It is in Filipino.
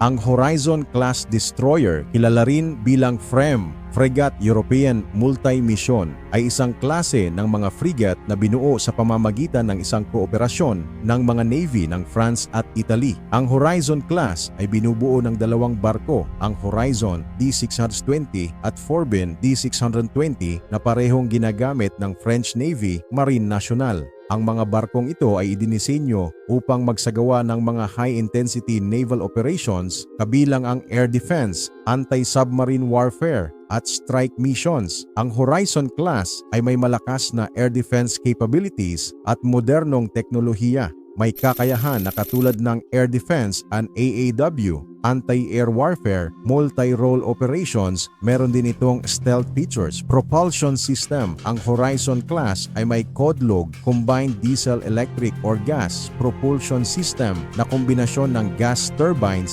Ang Horizon-class destroyer, kilala rin bilang FREMM, Frigate European Multi-Mission, ay isang klase ng mga frigate na binuo sa pamamagitan ng isang kooperasyon ng mga navy ng France at Italy. Ang Horizon-class ay binubuo ng dalawang barko, ang Horizon D620 at Forbin D620 na parehong ginagamit ng French Navy Marine Nationale. Ang mga barkong ito ay idinisenyo upang magsagawa ng mga high-intensity naval operations kabilang ang air defense, anti-submarine warfare, at strike missions. Ang Horizon class ay may malakas na air defense capabilities at modernong teknolohiya. May kakayahan na katulad ng air defense and AAW, anti-air warfare, multi-role operations, meron din itong stealth features. Propulsion system, ang Horizon class ay may CODLOG, combined diesel electric or gas propulsion system na kombinasyon ng gas turbines